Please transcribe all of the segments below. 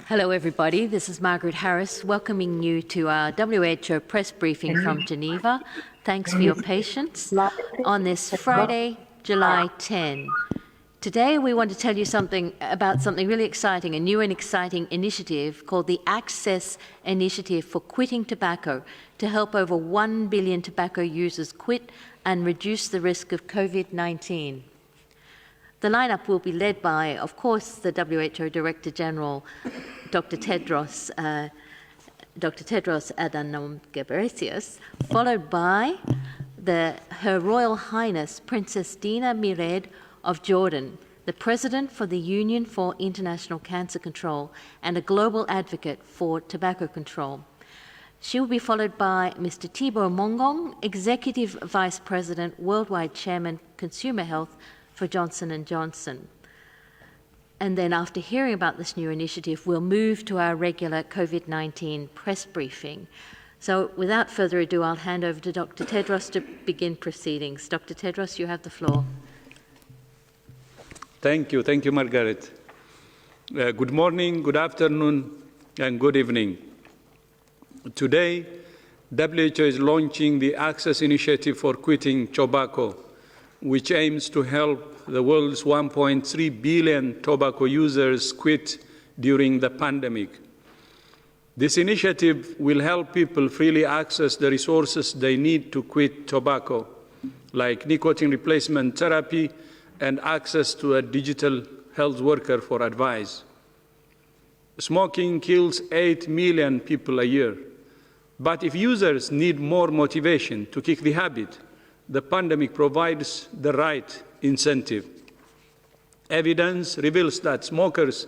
Hello, everybody. This is Margaret Harris welcoming you to our WHO press briefing from Geneva. Thanks for your patience on this Friday, July 10. Today, we want to tell you about something really exciting, a new and exciting initiative called the Access Initiative for Quitting Tobacco to help over 1 billion tobacco users quit and reduce the risk of COVID-19. The lineup will be led by, of course, the WHO Director General, Dr. Tedros Adhanom Ghebreyesus, followed by Her Royal Highness Princess Dina Mired of Jordan, the President for the Union for International Cancer Control and a global advocate for tobacco control. She will be followed by Mr. Thibaut Mongong, Executive Vice President, Worldwide Chairman, Consumer Health for Johnson & Johnson. And then after hearing about this new initiative, we'll move to our regular COVID-19 press briefing. So without further ado, I'll hand over to Dr. Tedros to begin proceedings. Dr. Tedros, you have the floor. Thank you, Margaret. Good morning, good afternoon, and good evening. Today, WHO is launching the Access Initiative for Quitting Tobacco, which aims to help the world's 1.3 billion tobacco users quit during the pandemic. This initiative will help people freely access the resources they need to quit tobacco, like nicotine replacement therapy and access to a digital health worker for advice. Smoking kills 8 million people a year, but if users need more motivation to kick the habit, the pandemic provides the right incentive. Evidence reveals that smokers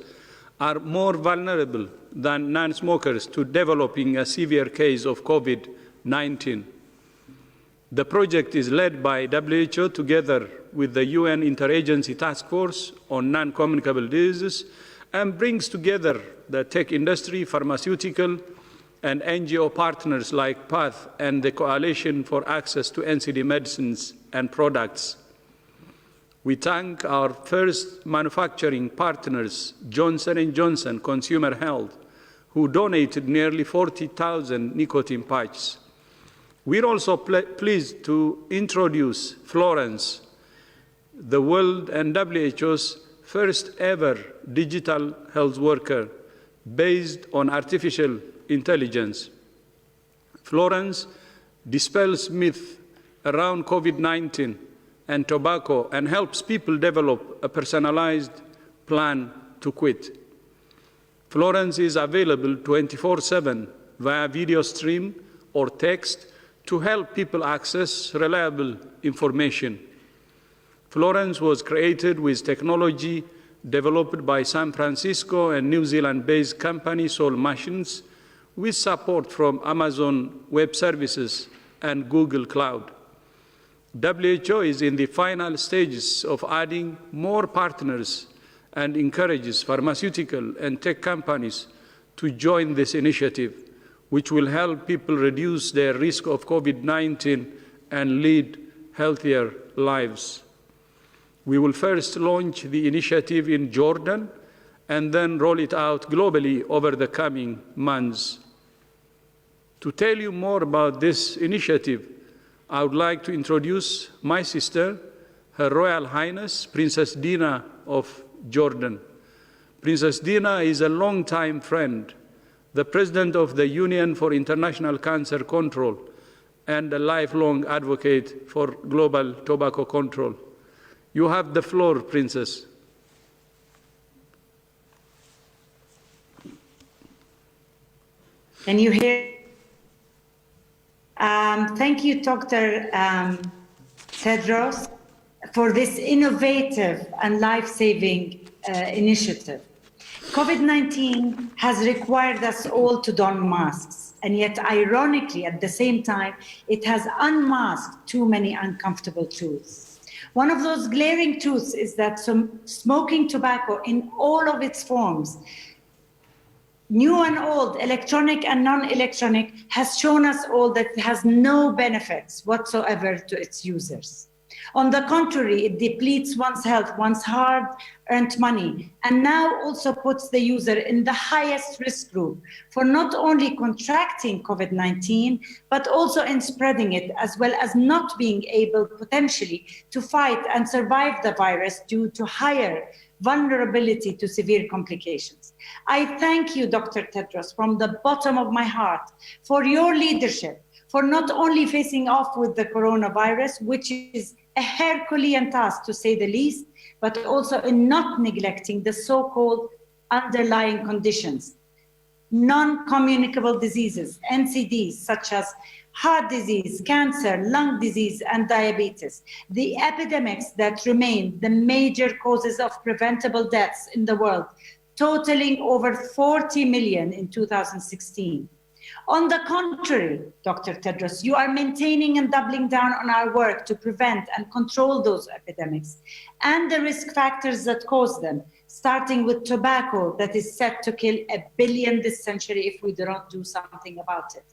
are more vulnerable than non-smokers to developing a severe case of COVID-19. The project is led by WHO together with the UN Interagency Task Force on Non-Communicable Diseases and brings together the tech industry, pharmaceutical, and NGO partners like PATH and the Coalition for Access to NCD Medicines and Products. We thank our first manufacturing partners, Johnson & Johnson Consumer Health, who donated nearly 40,000 nicotine patches. We're also pleased to introduce Florence, the world and WHO's first ever digital health worker based on artificial intelligence. Florence dispels myths around COVID-19 and tobacco and helps people develop a personalized plan to quit. Florence is available 24/7 via video stream or text to help people access reliable information. Florence was created with technology developed by San Francisco and New Zealand-based company Soul Machines, with support from Amazon Web Services and Google Cloud. WHO is in the final stages of adding more partners and encourages pharmaceutical and tech companies to join this initiative, which will help people reduce their risk of COVID-19 and lead healthier lives. We will first launch the initiative in Jordan and then roll it out globally over the coming months. To tell you more about this initiative, I would like to introduce my sister, Her Royal Highness Princess Dina of Jordan. Princess Dina is a longtime friend, the President of the Union for International Cancer Control, and a lifelong advocate for global tobacco control. You have the floor, Princess. Can you hear? Thank you, Dr. Tedros, for this innovative and life-saving initiative. COVID-19 has required us all to don masks, and yet, ironically, at the same time, it has unmasked too many uncomfortable truths. One of those glaring truths is that smoking tobacco in all of its forms, new and old, electronic and non-electronic, has shown us all that it has no benefits whatsoever to its users. On the contrary, it depletes one's health, one's hard-earned money, and now also puts the user in the highest risk group for not only contracting COVID-19, but also in spreading it, as well as not being able potentially to fight and survive the virus due to higher vulnerability to severe complications. I thank you, Dr. Tedros, from the bottom of my heart for your leadership, for not only facing off with the coronavirus, which is a Herculean task to say the least, but also in not neglecting the so-called underlying conditions, non-communicable diseases, NCDs, such as heart disease, cancer, lung disease, and diabetes, the epidemics that remain the major causes of preventable deaths in the world, totaling over 40 million in 2016. On the contrary, Dr. Tedros, you are maintaining and doubling down on our work to prevent and control those epidemics and the risk factors that cause them, starting with tobacco that is set to kill 1 billion this century if we don't do something about it.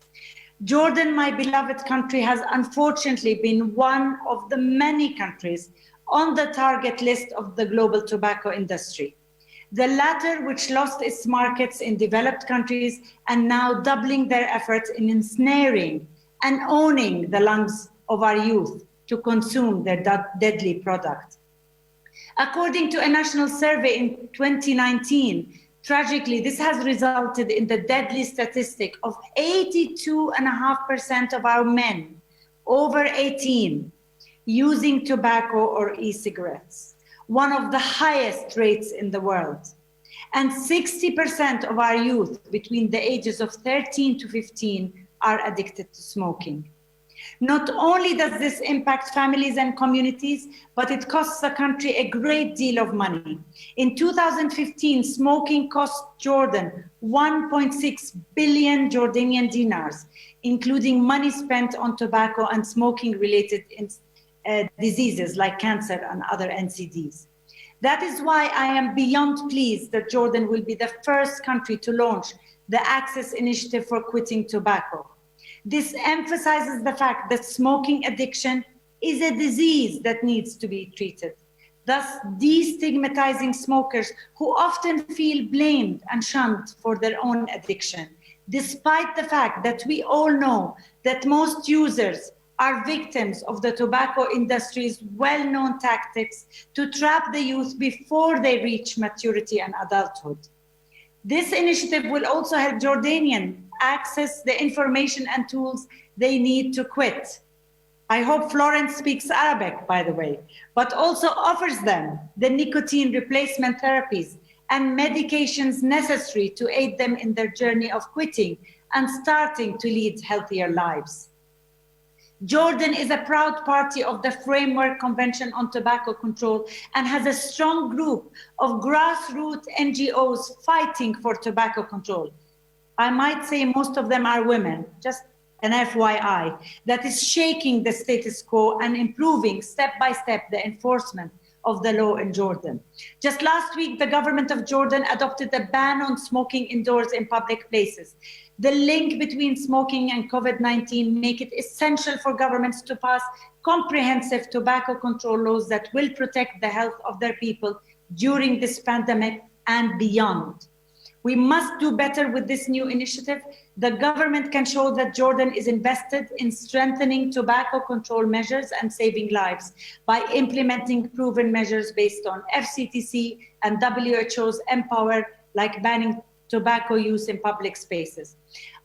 Jordan, my beloved country, has unfortunately been one of the many countries on the target list of the global tobacco industry. The latter, which lost its markets in developed countries and now doubling their efforts in ensnaring and owning the lungs of our youth to consume their deadly product. According to a national survey in 2019, tragically, this has resulted in the deadly statistic of 82.5% of our men over 18 using tobacco or e-cigarettes, one of the highest rates in the world. And 60% of our youth between the ages of 13 to 15 are addicted to smoking. Not only does this impact families and communities, but it costs the country a great deal of money. In 2015, smoking cost Jordan 1.6 billion Jordanian dinars, including money spent on tobacco and smoking-related diseases like cancer and other NCDs. That is why I am beyond pleased that Jordan will be the first country to launch the Access Initiative for Quitting Tobacco. This emphasizes the fact that smoking addiction is a disease that needs to be treated, thus destigmatizing smokers who often feel blamed and shunned for their own addiction, despite the fact that we all know that most users are victims of the tobacco industry's well-known tactics to trap the youth before they reach maturity and adulthood. This initiative will also help Jordanians access the information and tools they need to quit. I hope Florence speaks Arabic, by the way, but also offers them the nicotine replacement therapies and medications necessary to aid them in their journey of quitting and starting to lead healthier lives. Jordan is a proud party of the Framework Convention on Tobacco Control and has a strong group of grassroots NGOs fighting for tobacco control. I might say most of them are women, just an FYI, that is shaking the status quo and improving step by step the enforcement of the law in Jordan. Just last week, the government of Jordan adopted a ban on smoking indoors in public places. The link between smoking and COVID-19 make it essential for governments to pass comprehensive tobacco control laws that will protect the health of their people during this pandemic and beyond. We must do better with this new initiative. The government can show that Jordan is invested in strengthening tobacco control measures and saving lives by implementing proven measures based on FCTC and WHO's Empower, like banning tobacco use in public spaces.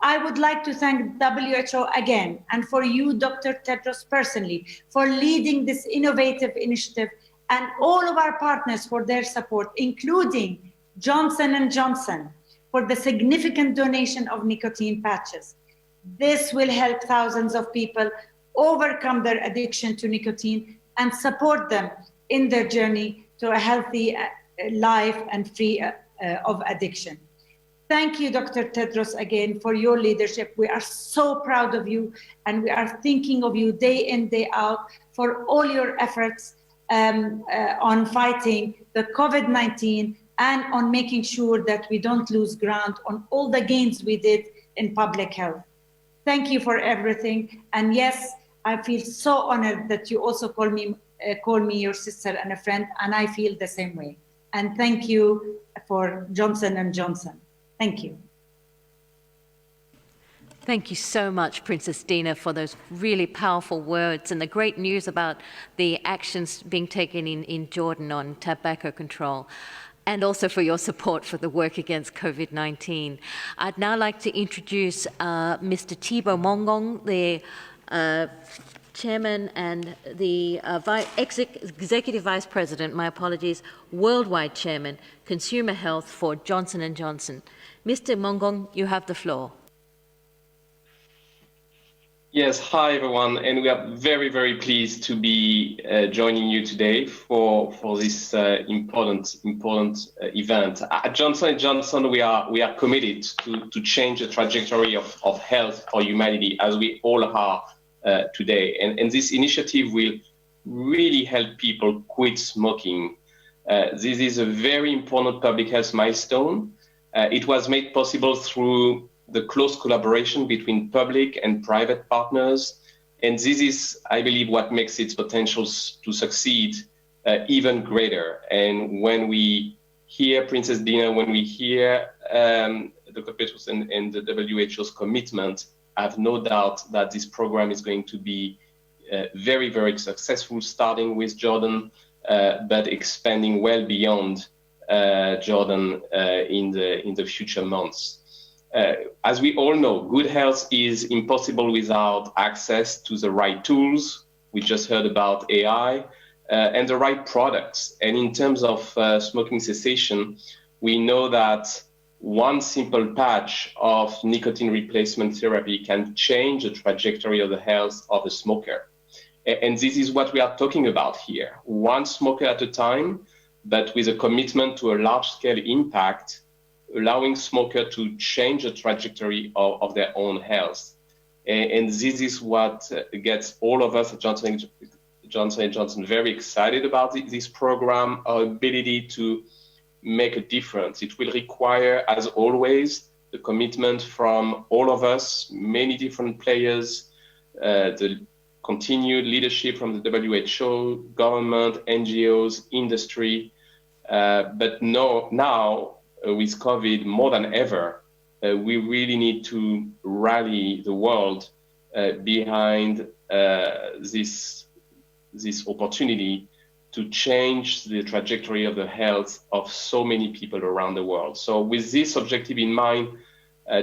I would like to thank WHO again, and for you, Dr. Tedros, personally, for leading this innovative initiative, and all of our partners for their support, including Johnson & Johnson, for the significant donation of nicotine patches. This will help thousands of people overcome their addiction to nicotine and support them in their journey to a healthy life and free of addiction. Thank you, Dr. Tedros, again, for your leadership. We are so proud of you, and we are thinking of you day in, day out for all your efforts on fighting the COVID-19 and on making sure that we don't lose ground on all the gains we did in public health. Thank you for everything. And yes, I feel so honored that you also call me call me your sister and a friend, and I feel the same way. And thank you for Johnson & Johnson. Thank you. Thank you so much, Princess Dina, for those really powerful words and the great news about the actions being taken in Jordan on tobacco control, and also for your support for the work against COVID-19. I'd now like to introduce Mr. Thibaut Mongong, the Chairman and the Executive Vice President, my apologies, Worldwide Chairman, Consumer Health for Johnson & Johnson. Mr. Mongong, you have the floor. Yes, hi everyone, and we are very, very pleased to be joining you today for this important event. At Johnson & Johnson, we are committed to change the trajectory of health for humanity, as we all are today. And this initiative will really help people quit smoking. This is a very important public health milestone. It was made possible through the close collaboration between public and private partners. And this is, I believe, what makes its potential to succeed even greater. And when we hear Princess Dina, when we hear Dr. Petrus and the WHO's commitment, I have no doubt that this program is going to be very, very successful, starting with Jordan, but expanding well beyond Jordan in the future months. As we all know, good health is impossible without access to the right tools. We just heard about AI and the right products. And in terms of smoking cessation, we know that one simple patch of nicotine replacement therapy can change the trajectory of the health of a smoker. And this is what we are talking about here. One smoker at a time, but with a commitment to a large-scale impact, allowing smokers to change the trajectory of their own health. And this is what gets all of us at Johnson & Johnson very excited about this program, our ability to make a difference. It will require, as always, the commitment from all of us, many different players, the continued leadership from the WHO, government, NGOs, industry. But now, with COVID, more than ever, we really need to rally the world behind this opportunity to change the trajectory of the health of so many people around the world. So with this objective in mind,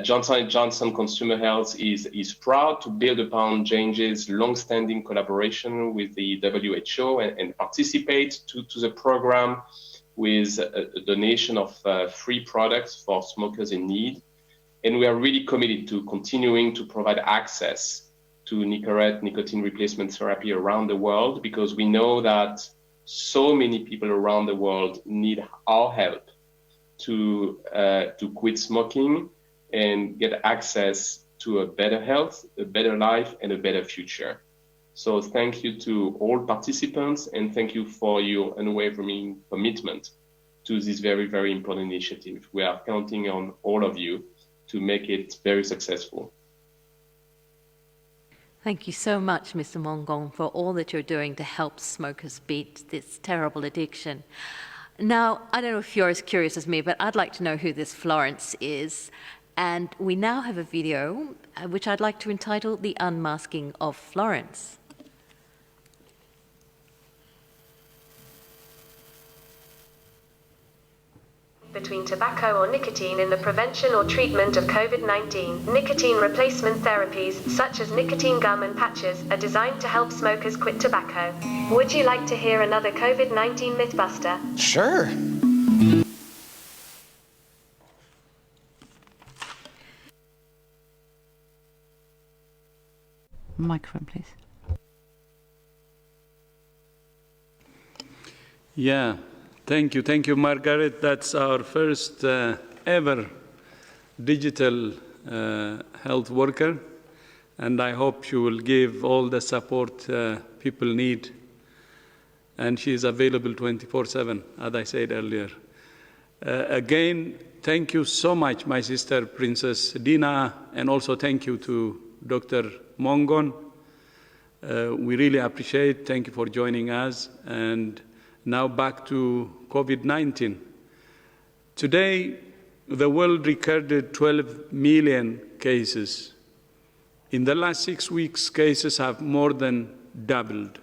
Johnson & Johnson Consumer Health is proud to build upon J&J's long-standing collaboration with the WHO and participate to the program with a donation of free products for smokers in need. And we are really committed to continuing to provide access to Nicorette nicotine replacement therapy around the world, because we know that so many people around the world need our help to quit smoking and get access to a better health, a better life, and a better future. So thank you to all participants, and thank you for your unwavering commitment to this very, very important initiative. We are counting on all of you to make it very successful. Thank you so much, Mr. Mongong, for all that you're doing to help smokers beat this terrible addiction. Now, I don't know if you're as curious as me, but I'd like to know who this Florence is. And we now have a video, which I'd like to entitle The Unmasking of Florence. Between tobacco or nicotine in the prevention or treatment of COVID-19. Nicotine replacement therapies, such as nicotine gum and patches, are designed to help smokers quit tobacco. Would you like to hear another COVID-19 Mythbuster? Sure. Microphone, please. Yeah, thank you, Margaret. That's our first ever digital health worker, and I hope she will give all the support people need. And she is available 24/7, as I said earlier. Again, thank you so much, my sister, Princess Dina, and also thank you to Dr. Mongong. We really appreciate. Thank you for joining us. And now back to COVID-19. Today, the world recorded 12 million cases. In the last 6 weeks, cases have more than doubled.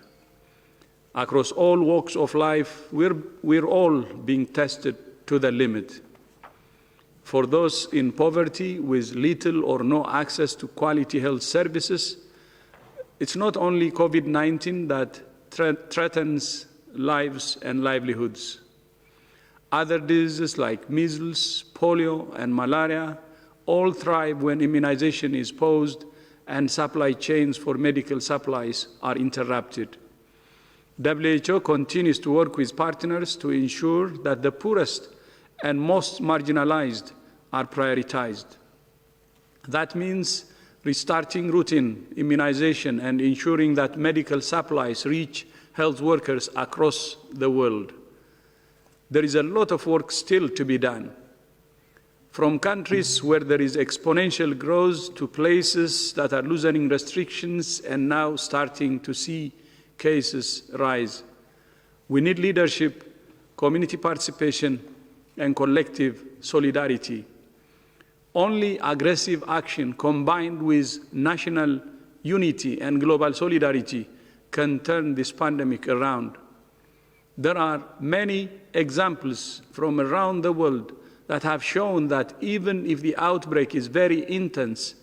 Across all walks of life, we're all being tested to the limit. For those in poverty with little or no access to quality health services, it's not only COVID-19 that threatens lives and livelihoods. Other diseases like measles, polio, and malaria all thrive when immunization is paused and supply chains for medical supplies are interrupted. WHO continues to work with partners to ensure that the poorest and most marginalized are prioritized. That means restarting routine immunization and ensuring that medical supplies reach health workers across the world. There is a lot of work still to be done. From countries where there is exponential growth to places that are loosening restrictions and now starting to see cases rise. We need leadership, community participation, and collective solidarity. Only aggressive action combined with national unity and global solidarity can turn this pandemic around. There are many examples from around the world that have shown that even if the outbreak is very intense,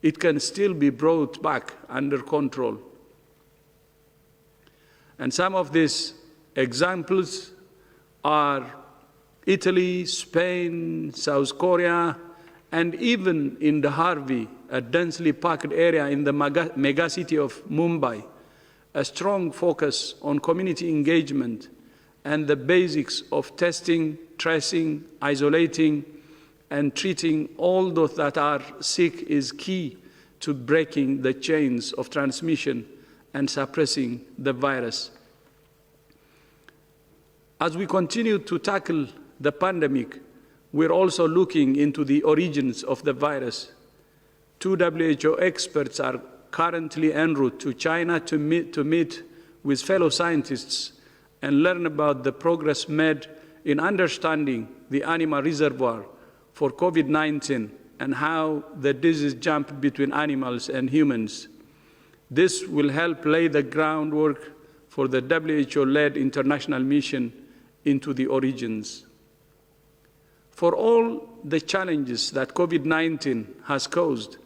it can still be brought back under control. And some of these examples are Italy, Spain, South Korea, and even in the Harvey, a densely packed area in the megacity of Mumbai, a strong focus on community engagement and the basics of testing, tracing, isolating, and treating all those that are sick is key to breaking the chains of transmission and suppressing the virus. As we continue to tackle the pandemic, we're also looking into the origins of the virus. 2 WHO experts are currently en route to China to meet with fellow scientists and learn about the progress made in understanding the animal reservoir for COVID-19 and how the disease jumped between animals and humans. This will help lay the groundwork for the WHO-led international mission into the origins. For all the challenges that COVID-19 has caused,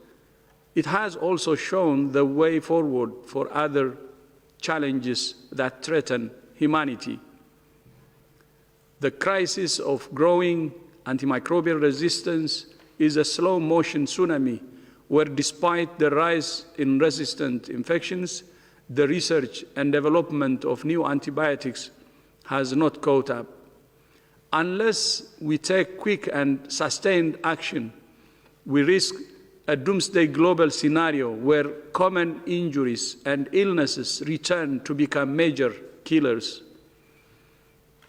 it has also shown the way forward for other challenges that threaten humanity. The crisis of growing antimicrobial resistance is a slow-motion tsunami where, despite the rise in resistant infections, the research and development of new antibiotics has not caught up. Unless we take quick and sustained action, we risk a doomsday global scenario where common injuries and illnesses return to become major killers.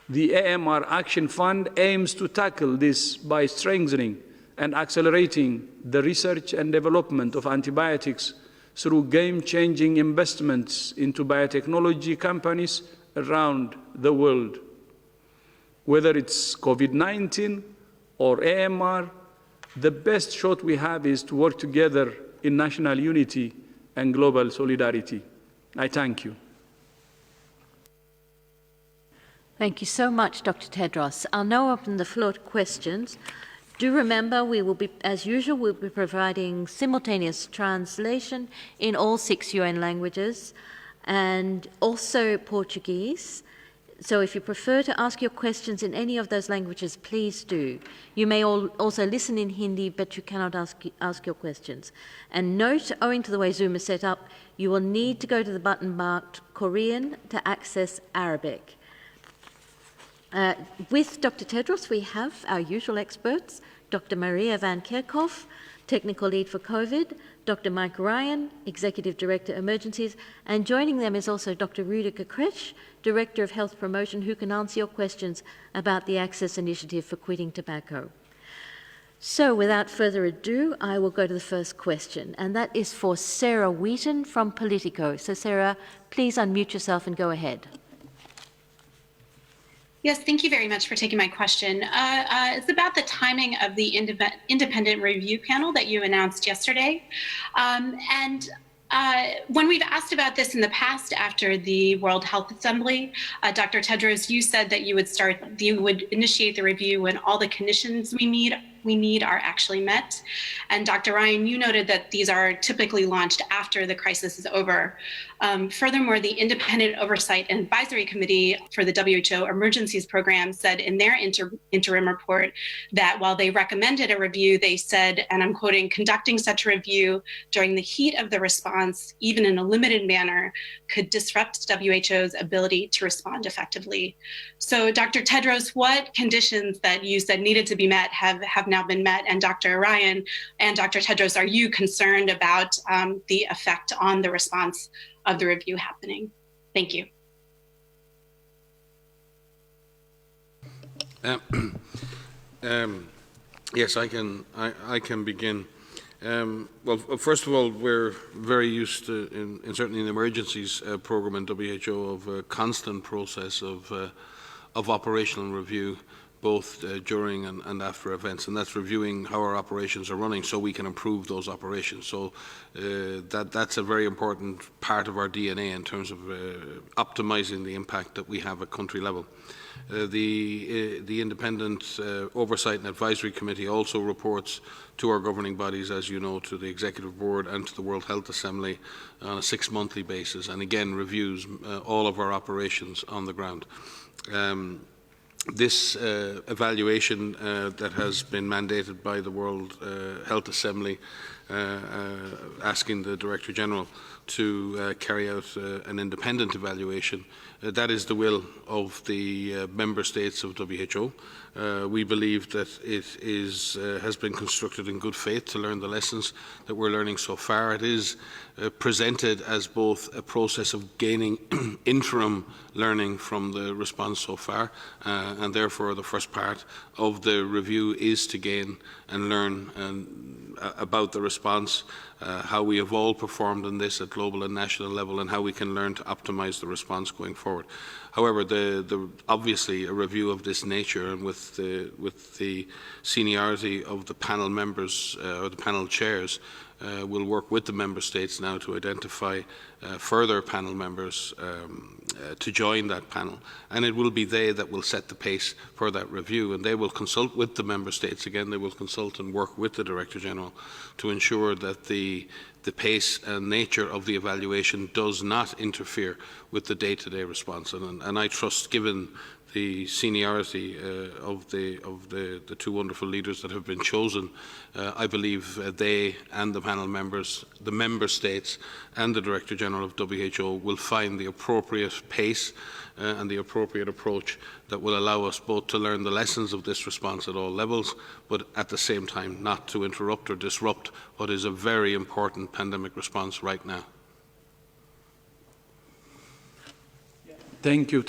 The AMR Action Fund aims to tackle this by strengthening and accelerating the research and development of antibiotics through game-changing investments into biotechnology companies around the world. Whether it's COVID-19 or AMR, the best shot we have is to work together in national unity and global solidarity. I thank you. Thank you so much, Dr. Tedros. I'll now open the floor to questions. Do remember, we will be, as usual, we'll be providing simultaneous translation in all 6 UN languages and also Portuguese. So if you prefer to ask your questions in any of those languages, please do. You may also listen in Hindi, but you cannot ask your questions. And note, owing to the way Zoom is set up, you will need to go to the button marked Korean to access Arabic. With Dr. Tedros, we have our usual experts, Dr. Maria van Kerkhoff, Technical Lead for COVID, Dr. Mike Ryan, Executive Director Emergencies, and joining them is also Dr. Rüdiger Kretsch, Director of Health Promotion, who can answer your questions about the Access Initiative for Quitting Tobacco. So without further ado, I will go to the first question, and that is for Sarah Wheaton from Politico. So Sarah, please unmute yourself and go ahead. Yes, thank you very much for taking my question. It's about the timing of the independent review panel that you announced yesterday. When we've asked about this in the past after the World Health Assembly, Dr. Tedros, you said that you would initiate the review when all the conditions we need are actually met. And Dr. Ryan, you noted that these are typically launched after the crisis is over. Furthermore, the Independent Oversight and Advisory Committee for the WHO Emergencies Program said in their interim report that while they recommended a review, they said, and I'm quoting, conducting such a review during the heat of the response, even in a limited manner, could disrupt WHO's ability to respond effectively. So Dr. Tedros, what conditions that you said needed to be met have now been met? And Dr. Ryan and Dr. Tedros, are you concerned about the effect on the response of the review happening? Thank you. Yes, I can begin. Well, first of all, we're very used to, certainly in the emergencies program in WHO, of a constant process of operational review, both during and after events, and that's reviewing how our operations are running so we can improve those operations. So that's a very important part of our DNA in terms of optimizing the impact that we have at country level. The Independent Oversight and Advisory Committee also reports to our governing bodies, as you know, to the Executive Board and to the World Health Assembly on a 6-monthly basis, and again reviews all of our operations on the ground. This evaluation that has been mandated by the World Health Assembly, asking the Director General to carry out an independent evaluation, that is the will of the member states of WHO. We believe that it has been constructed in good faith to learn the lessons that we're learning so far. It is presented as both a process of gaining interim learning from the response so far, and therefore the first part of the review is to gain and learn about the response, how we have all performed in this at global and national level, and how we can learn to optimize the response going forward. However, obviously a review of this nature, and with the seniority of the panel members or the panel chairs, will work with the member states now to identify further panel members to join that panel, and it will be they that will set the pace for that review, and they will consult with the member states. Again, they will consult and work with the Director General to ensure that the pace and nature of the evaluation does not interfere with the day-to-day response. And I trust, given the seniority of the two wonderful leaders that have been chosen, I believe they and the panel members, the member states and the Director General of WHO will find the appropriate pace and the appropriate approach that will allow us both to learn the lessons of this response at all levels, but at the same time not to interrupt or disrupt what is a very important pandemic response right now. Thank you.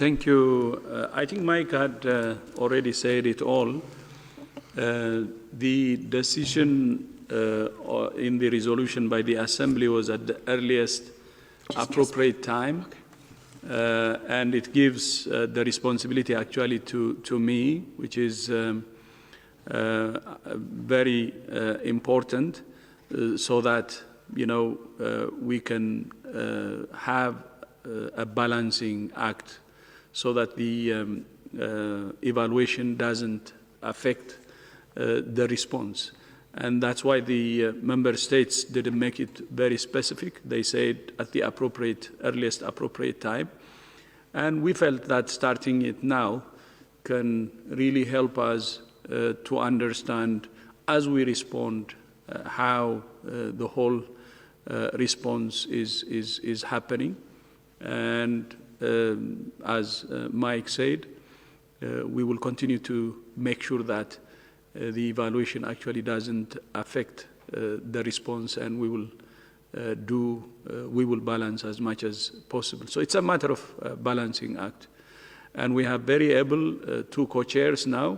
I think Mike had already said it all. The decision in the resolution by the Assembly was at the earliest appropriate time, and it gives the responsibility actually to me, which is very important, so that we can have a balancing act, so that the evaluation doesn't affect the response. And that's why the member states didn't make it very specific. They said at the earliest appropriate time. And we felt that starting it now can really help us to understand, as we respond, how the whole response is happening. And as Mike said, we will continue to make sure that the evaluation actually doesn't affect the response, and we will balance as much as possible. So it's a matter of balancing act. And we have very able two co-chairs now,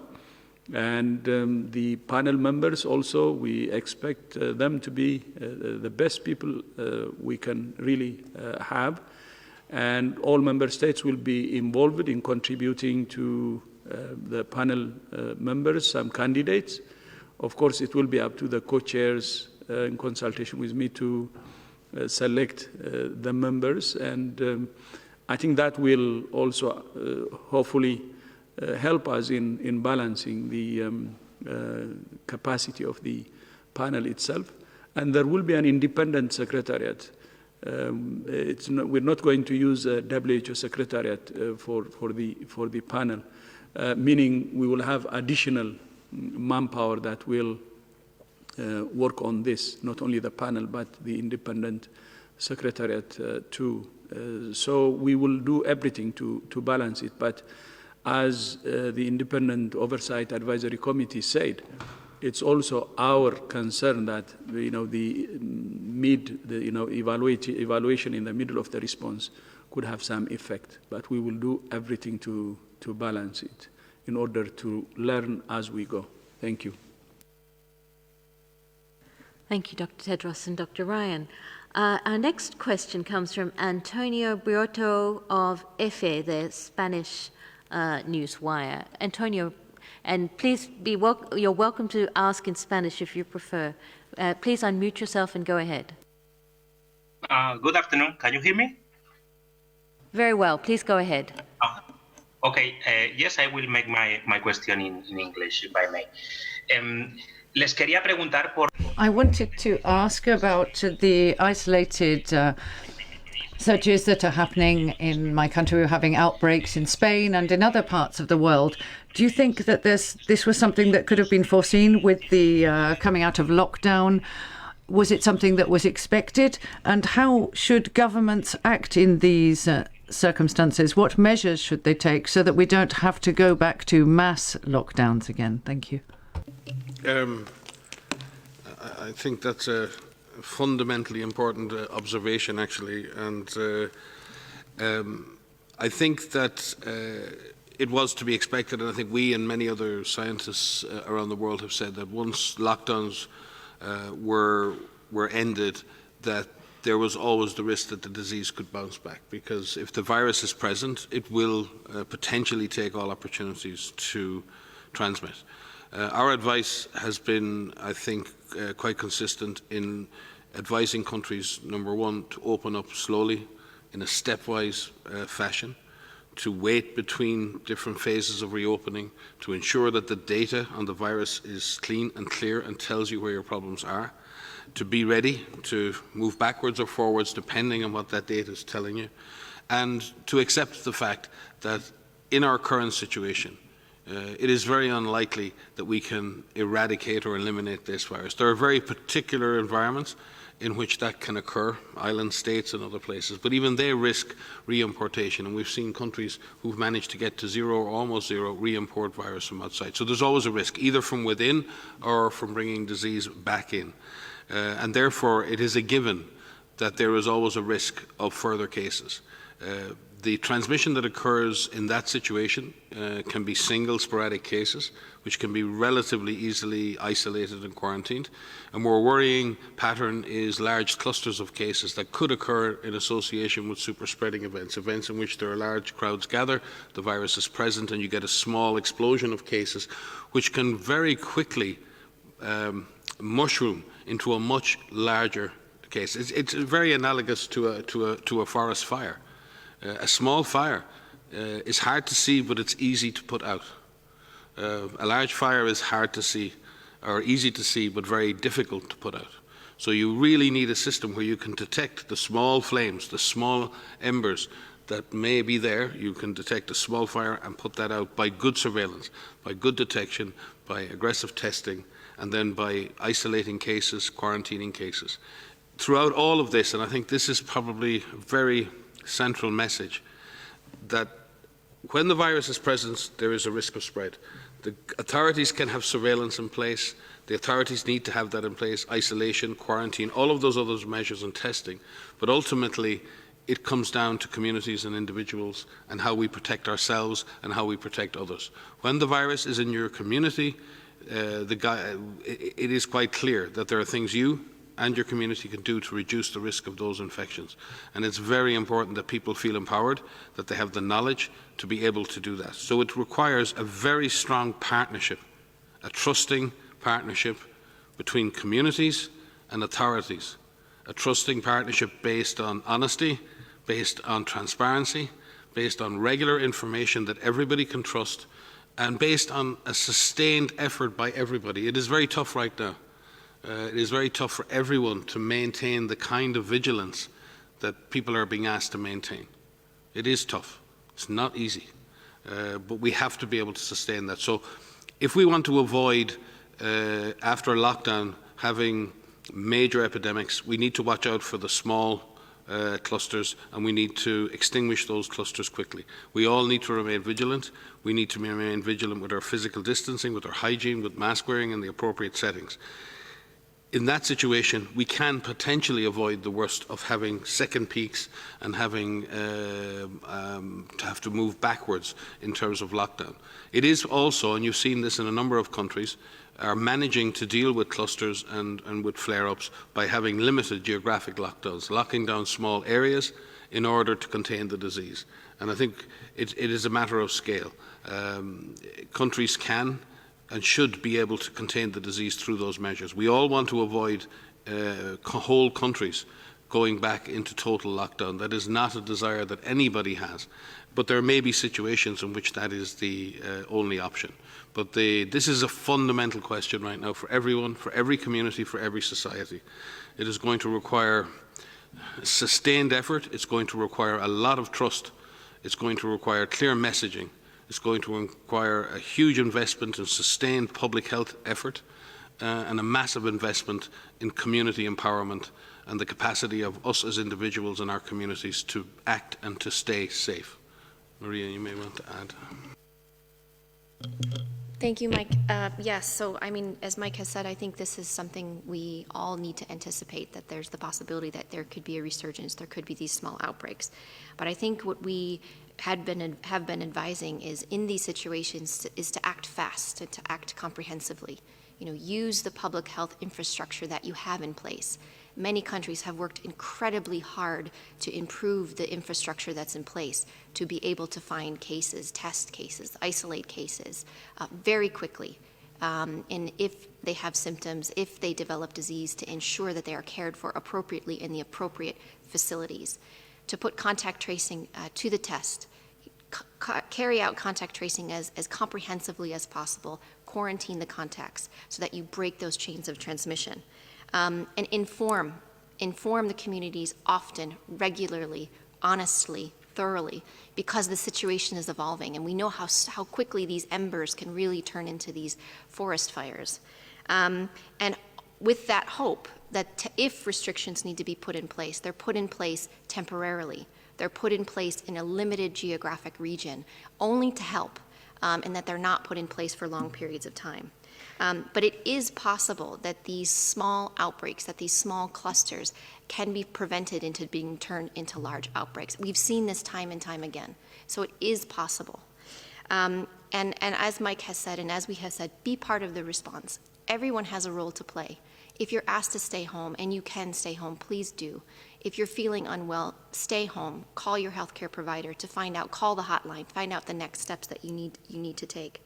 And the panel members also, we expect them to be the best people we can really have. And all member states will be involved in contributing to the panel members, some candidates. Of course, it will be up to the co-chairs in consultation with me to select the members. And I think that will also hopefully help us in balancing the capacity of the panel itself. And there will be an independent secretariat. We're not going to use a WHO secretariat for the panel, meaning we will have additional manpower that will work on this, not only the panel, but the independent secretariat too. So we will do everything to balance it. But as the Independent Oversight Advisory Committee said, it's also our concern that the evaluation in the middle of the response could have some effect. But we will do everything to balance it in order to learn as we go. Thank you. Thank you, Dr. Tedros and Dr. Ryan. Our next question comes from Antonio Brioto of EFE, the Spanish news wire. Antonio, and please you're welcome to ask in Spanish if you prefer. Please unmute yourself and go ahead. Good afternoon. Can you hear me? Very well. Please go ahead. Okay. Yes, I will make my question in English, if I may. Les quería preguntar por... I wanted to ask about the isolated surges that are happening in my country. We're having outbreaks in Spain and in other parts of the world. Do you think that this was something that could have been foreseen with the coming out of lockdown? Was it something that was expected? And how should governments act in these circumstances? What measures should they take so that we don't have to go back to mass lockdowns again? Thank you. I think that's a fundamentally important observation, actually, and I think that it was to be expected, and I think we and many other scientists around the world have said that once lockdowns were ended, that there was always the risk that the disease could bounce back, because if the virus is present, it will potentially take all opportunities to transmit. Our advice has been, I think, quite consistent in advising countries, number one, to open up slowly in a stepwise fashion, to wait between different phases of reopening, to ensure that the data on the virus is clean and clear and tells you where your problems are, to be ready to move backwards or forwards depending on what that data is telling you, and to accept the fact that in our current situation, it is very unlikely that we can eradicate or eliminate this virus. There are very particular environments in which that can occur, island states and other places, but even they risk re-importation, and we've seen countries who've managed to get to zero or almost zero re-import virus from outside. So there's always a risk, either from within or from bringing disease back in. And therefore, it is a given that there is always a risk of further cases. The transmission that occurs in that situation can be single sporadic cases, which can be relatively easily isolated and quarantined. A more worrying pattern is large clusters of cases that could occur in association with super-spreading events, events in which there are large crowds gather, the virus is present, and you get a small explosion of cases, which can very quickly mushroom into a much larger case. It's very analogous to a forest fire. A small fire is hard to see, but it's easy to put out. A large fire is hard to see, or easy to see, but very difficult to put out. So you really need a system where you can detect the small flames, the small embers that may be there. You can detect a small fire and put that out by good surveillance, by good detection, by aggressive testing, and then by isolating cases, quarantining cases. Throughout all of this, and I think this is probably a very central message, that when the virus is present, there is a risk of spread. The authorities can have surveillance in place. The authorities need to have that in place, isolation, quarantine, all of those other measures and testing. But ultimately, it comes down to communities and individuals and how we protect ourselves and how we protect others. When the virus is in your community, it is quite clear that there are things you and your community can do to reduce the risk of those infections. And it's very important that people feel empowered, that they have the knowledge to be able to do that. So it requires a very strong partnership, a trusting partnership between communities and authorities, a trusting partnership based on honesty, based on transparency, based on regular information that everybody can trust, and based on a sustained effort by everybody. It is very tough right now. It is very tough for everyone to maintain the kind of vigilance that people are being asked to maintain. It is tough. It's not easy. But we have to be able to sustain that. So if we want to avoid, after a lockdown, having major epidemics, we need to watch out for the small clusters, and we need to extinguish those clusters quickly. We all need to remain vigilant. We need to remain vigilant with our physical distancing, with our hygiene, with mask wearing in the appropriate settings. In that situation, we can potentially avoid the worst of having second peaks and having to have to move backwards in terms of lockdown. It is also, and you've seen this in a number of countries, are managing to deal with clusters and with flare-ups by having limited geographic lockdowns, locking down small areas in order to contain the disease. And I think it is a matter of scale. Countries can and should be able to contain the disease through those measures. We all want to avoid whole countries going back into total lockdown. That is not a desire that anybody has. But there may be situations in which that is the only option. But this is a fundamental question right now for everyone, for every community, for every society. It is going to require sustained effort. It's going to require a lot of trust. It's going to require clear messaging. It's going to require a huge investment in sustained public health effort and a massive investment in community empowerment and the capacity of us as individuals in our communities to act and to stay safe. Maria, you may want to add. Thank you, Mike. Yes, so I mean, as Mike has said, I think this is something we all need to anticipate, that there's the possibility that there could be a resurgence, there could be these small outbreaks. But I think what we have been advising is in these situations is to act fast and to act comprehensively. You know, use the public health infrastructure that you have in place. Many countries have worked incredibly hard to improve the infrastructure that's in place to be able to find cases, test cases, isolate cases very quickly. And if they have symptoms, if they develop disease, to ensure that they are cared for appropriately in the appropriate facilities. To put contact tracing to the test, carry out contact tracing as comprehensively as possible, quarantine the contacts so that you break those chains of transmission. And inform the communities often, regularly, honestly, thoroughly, because the situation is evolving and we know how quickly these embers can really turn into these forest fires. And with that hope that if restrictions need to be put in place, they're put in place temporarily. They're put in place in a limited geographic region only to help, and that they're not put in place for long periods of time. But it is possible that these small outbreaks, that these small clusters can be prevented into being turned into large outbreaks. We've seen this time and time again. So it is possible. And as Mike has said, and as we have said, be part of the response. Everyone has a role to play. If you're asked to stay home, and you can stay home, please do. If you're feeling unwell, stay home. Call your healthcare provider to find out, call the hotline, find out the next steps that you need to take.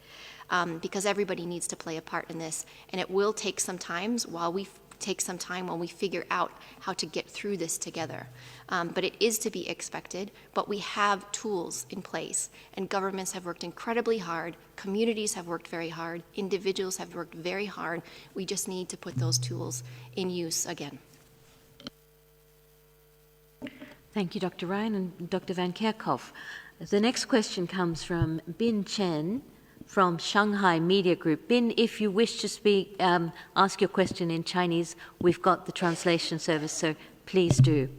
Because everybody needs to play a part in this, and it will take some time while we figure out how to get through this together. But it is to be expected, but we have tools in place, and governments have worked incredibly hard, communities have worked very hard, individuals have worked very hard. We just need to put those tools in use again. Thank you, Dr. Ryan and Dr. Van Kerkhoff. The next question comes from Bin Chen from Shanghai Media Group. Bin, if you wish to ask your question in Chinese, we've got the translation service, so please do.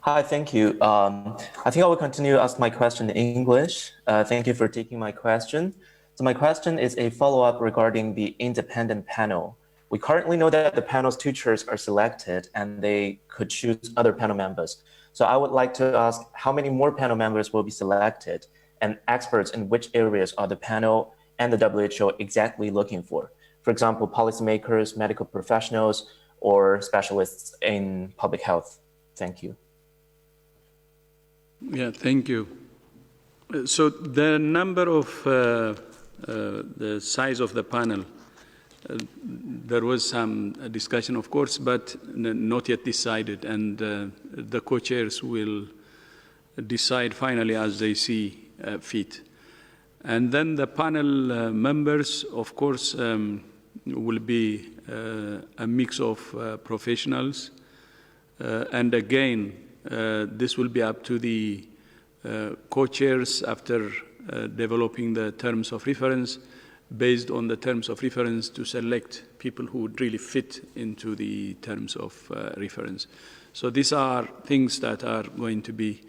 Hi, thank you. I think I will continue to ask my question in English. Thank you for taking my question. So my question is a follow-up regarding the independent panel. We currently know that the panel's 2 chairs are selected and they could choose other panel members. So I would like to ask how many more panel members will be selected, and experts in which areas are the panel and the WHO exactly looking for? For example, policymakers, medical professionals, or specialists in public health. Thank you. Yeah, thank you. So the number of the size of the panel, there was some discussion, of course, but not yet decided, and the co-chairs will decide finally as they see fit. And then the panel members, of course, will be a mix of professionals, and again, this will be up to the co-chairs after developing the terms of reference, based on the terms of reference to select people who would really fit into the terms of reference. So these are things that are going to be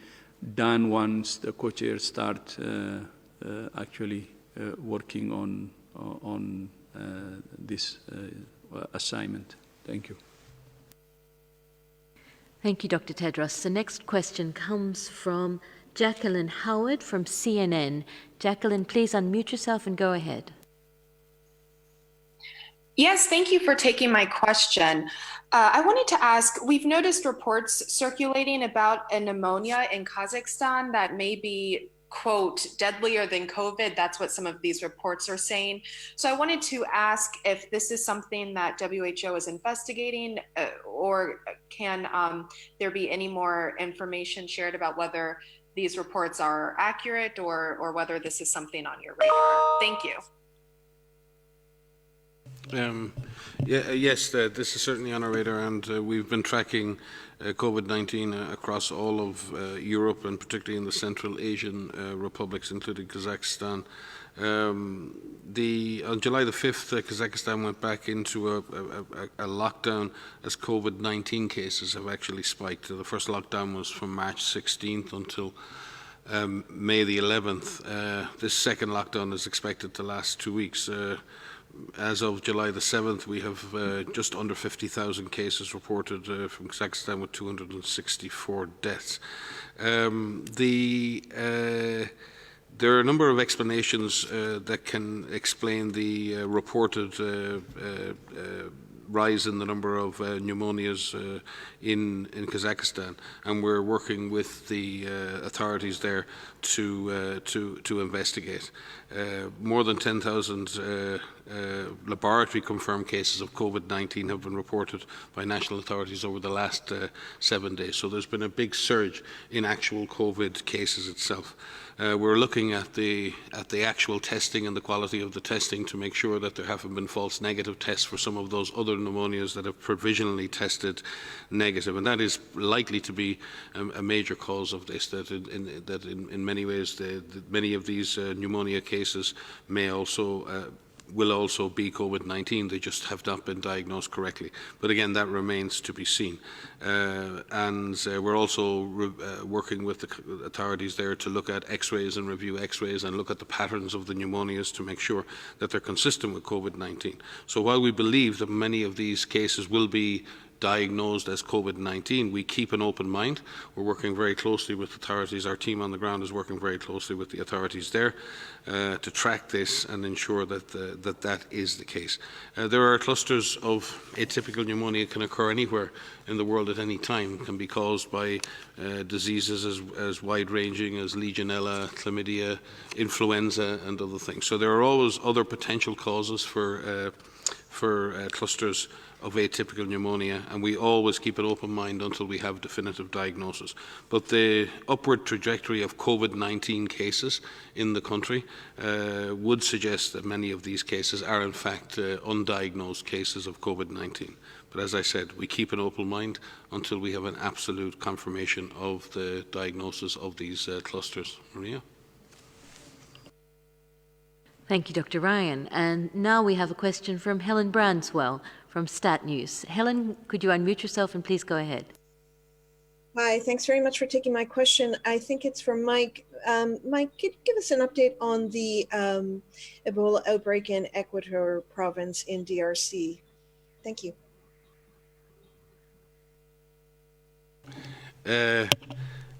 done once the co-chairs start actually working on this assignment. Thank you. Thank you, Dr. Tedros. The next question comes from Jacqueline Howard from CNN. Jacqueline, please unmute yourself and go ahead. Yes, thank you for taking my question. I wanted to ask, we've noticed reports circulating about a pneumonia in Kazakhstan that may be, quote, deadlier than COVID. That's what some of these reports are saying. So I wanted to ask if this is something that WHO is investigating, or can there be any more information shared about whether these reports are accurate, or whether this is something on your radar? Thank you. Yes, this is certainly on our radar, and we've been tracking COVID-19 across all of Europe, and particularly in the Central Asian republics, including Kazakhstan. On July the 5th, Kazakhstan went back into a lockdown as COVID-19 cases have actually spiked. The first lockdown was from March 16th until May the 11th. This second lockdown is expected to last 2 weeks. As of July the 7th, we have just under 50,000 cases reported from Kazakhstan, with 264 deaths. There are a number of explanations that can explain the reported rise in the number of pneumonias in Kazakhstan, and we're working with the authorities there to investigate. More than 10,000 laboratory confirmed cases of COVID-19 have been reported by national authorities over the last 7 days. So there's been a big surge in actual COVID cases itself. We're looking at the actual testing and the quality of the testing to make sure that there haven't been false negative tests for some of those other pneumonias that have provisionally tested negative, and that is likely to be a major cause of this. That in many ways, many of these pneumonia cases will also be COVID-19. They just have not been diagnosed correctly. But again, that remains to be seen. And we're also working with the authorities there to look at X-rays and review X-rays and look at the patterns of the pneumonias to make sure that they're consistent with COVID-19. So while we believe that many of these cases will be diagnosed as COVID-19, we keep an open mind. We're working very closely with authorities. Our team on the ground is working very closely with the authorities there to track this and ensure that that is the case. There are clusters of atypical pneumonia can occur anywhere in the world at any time. It can be caused by diseases as wide-ranging as Legionella, chlamydia, influenza, and other things. So there are always other potential causes for clusters of atypical pneumonia, and we always keep an open mind until we have definitive diagnosis. But the upward trajectory of COVID-19 cases in the country would suggest that many of these cases are in fact undiagnosed cases of COVID-19. But as I said, we keep an open mind until we have an absolute confirmation of the diagnosis of these clusters. Maria? Thank you, Dr. Ryan. And now we have a question from Helen Branswell from Stat News. Helen, could you unmute yourself and please go ahead? Hi, thanks very much for taking my question. I think it's for Mike. Mike, could you give us an update on the Ebola outbreak in Equator province in DRC? Thank you.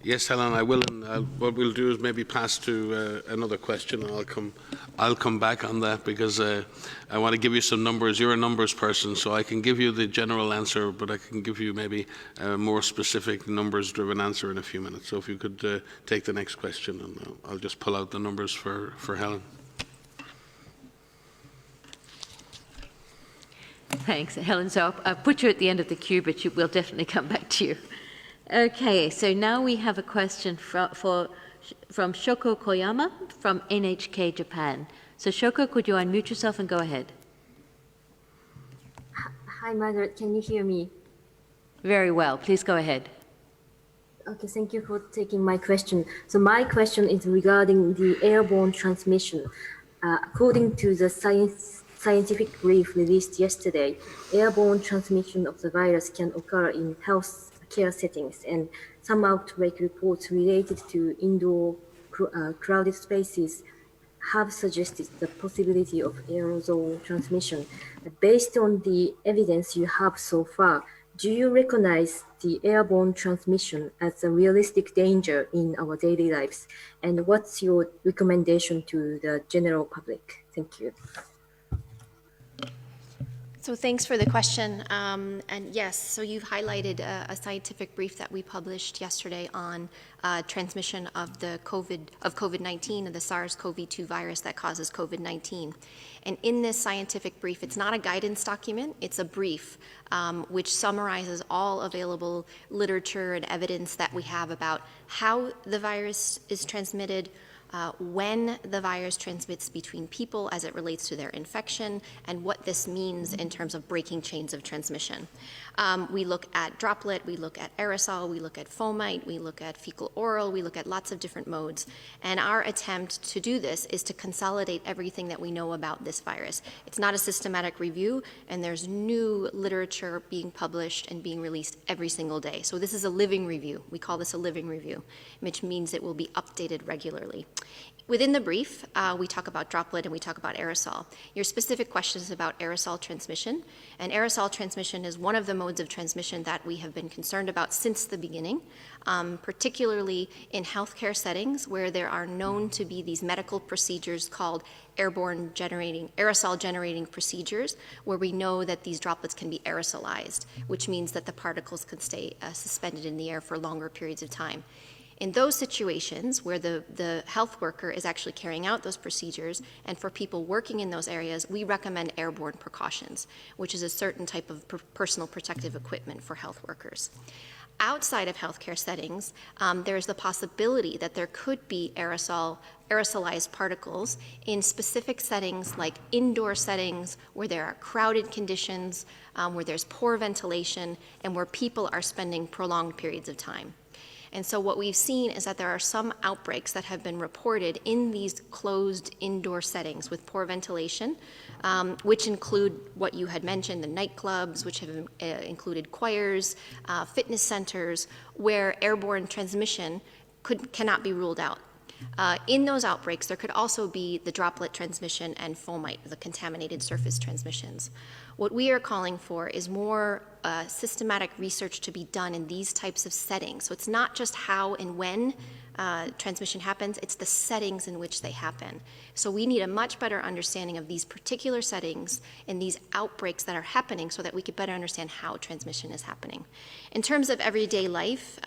Yes, Helen, I will. And what we'll do is maybe pass to another question. I'll come back on that because I want to give you some numbers. You're a numbers person, so I can give you the general answer, but I can give you maybe a more specific numbers-driven answer in a few minutes. So if you could take the next question, and I'll just pull out the numbers for Helen. Thanks, Helen. So I'll put you at the end of the queue, but we'll definitely come back to you. Okay, so now we have a question from Shoko Koyama from NHK Japan. So Shoko, could you unmute yourself and go ahead? Hi, Margaret. Can you hear me? Very well. Please go ahead. Okay, thank you for taking my question. So my question is regarding the airborne transmission. According to the scientific brief released yesterday, airborne transmission of the virus can occur in health care settings, and some outbreak reports related to indoor crowded spaces have suggested the possibility of aerosol transmission. Based on the evidence you have so far, do you recognize the airborne transmission as a realistic danger in our daily lives? And what's your recommendation to the general public? Thank you. So thanks for the question. And yes, so you've highlighted a scientific brief that we published yesterday on transmission of COVID-19 and the SARS-CoV-2 virus that causes COVID-19. And in this scientific brief, it's not a guidance document, it's a brief which summarizes all available literature and evidence that we have about how the virus is transmitted, when the virus transmits between people as it relates to their infection, and what this means in terms of breaking chains of transmission. We look at droplet, we look at aerosol, we look at fomite, we look at fecal oral, we look at lots of different modes. And our attempt to do this is to consolidate everything that we know about this virus. It's not a systematic review, and there's new literature being published and being released every single day. So this is a living review. We call this a living review, which means it will be updated regularly. Within the brief, we talk about droplet and we talk about aerosol. Your specific question is about aerosol transmission, and aerosol transmission is one of the modes of transmission that we have been concerned about since the beginning, particularly in healthcare settings where there are known to be these medical procedures called aerosol generating procedures, where we know that these droplets can be aerosolized, which means that the particles can stay suspended in the air for longer periods of time. In those situations where the health worker is actually carrying out those procedures, and for people working in those areas, we recommend airborne precautions, which is a certain type of personal protective equipment for health workers. Outside of healthcare settings, there is the possibility that there could be aerosolized particles in specific settings like indoor settings where there are crowded conditions, where there's poor ventilation, and where people are spending prolonged periods of time. And so what we've seen is that there are some outbreaks that have been reported in these closed indoor settings with poor ventilation, which include what you had mentioned, the nightclubs, which have included choirs, fitness centers, where airborne transmission cannot be ruled out. In those outbreaks, there could also be the droplet transmission and fomite, the contaminated surface transmissions. What we are calling for is more systematic research to be done in these types of settings. So it's not just how and when transmission happens, it's the settings in which they happen. So we need a much better understanding of these particular settings and these outbreaks that are happening so that we could better understand how transmission is happening. In terms of everyday life,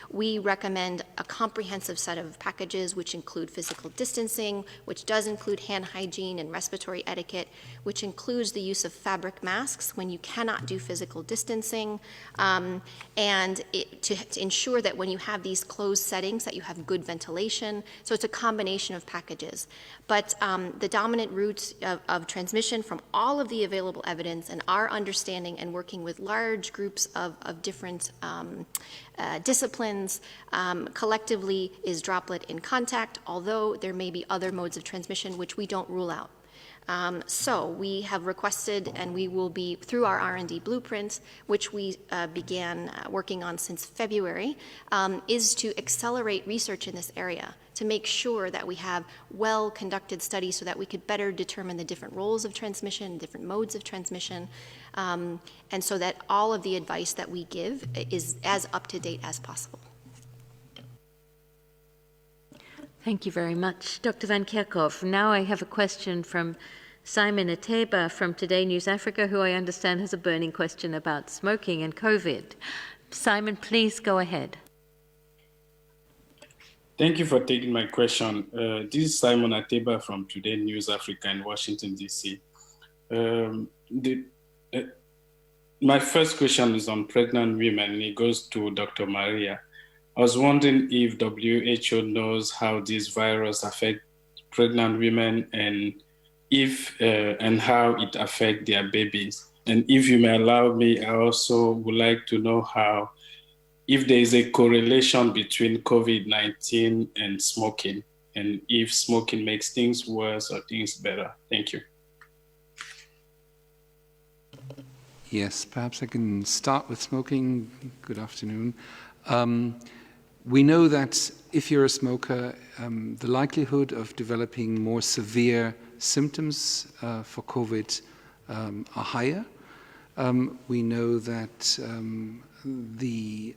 we recommend a comprehensive set of packages which include physical distancing, which does include hand hygiene and respiratory etiquette, which includes the use of fabric masks when you cannot do physical distancing, and to ensure that when you have these closed settings that you have good ventilation. So it's a combination of packages. But the dominant route of transmission from all of the available evidence and our understanding and working with large groups of different disciplines collectively is droplet in contact, although there may be other modes of transmission which we don't rule out. So we have requested, and we will be, through our R&D blueprint, which we began working on since February, is to accelerate research in this area, to make sure that we have well-conducted studies so that we could better determine the different roles of transmission, different modes of transmission, and so that all of the advice that we give is as up-to-date as possible. Thank you very much, Dr. Van Kerkhove. Now I have a question from Simon Ateba from Today News Africa, who I understand has a burning question about smoking and COVID. Simon, please go ahead. Thank you for taking my question. This is Simon Ateba from Today News Africa in Washington, D.C. My first question is on pregnant women, and it goes to Dr. Maria. I was wondering if WHO knows how this virus affects pregnant women and if and how it affects their babies. And if you may allow me, I also would like to know how, if there is a correlation between COVID-19 and smoking, and if smoking makes things worse or things better. Thank you. Yes, perhaps I can start with smoking. Good afternoon. We know that if you're a smoker, the likelihood of developing more severe symptoms for COVID are higher. We know that the